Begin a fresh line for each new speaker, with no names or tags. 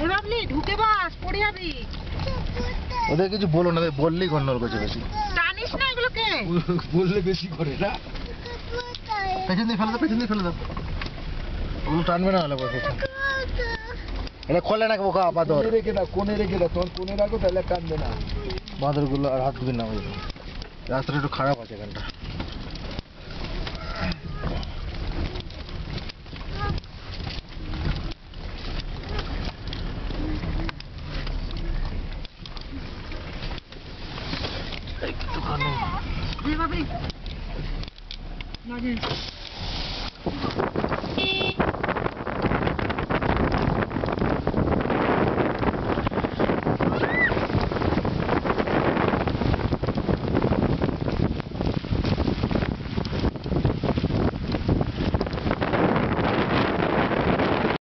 ওই বাবলি ঢুকে বাস পড়ে যাবি।
ওদের কিছু বলো না, বললেই গন্ডগোল করছে বেশি।
টানিস না এগুলোকে,
বললে বেশি করে না। পেছন দিয়ে ফেলে দাও, পেছন দিয়ে ফেলে দাও। ওগুলো টানবে না হলে বসে। এটা খোলে না বোকা বাদর। রেখে দাও, কোণে রেখে দাও, তোমার কোণে রাখো তাহলে টানবে না। বাদরগুলো আর হাত দিবি না। ওই রাস্তাটা একটু খারাপ আছে এখানটা। একটুখানি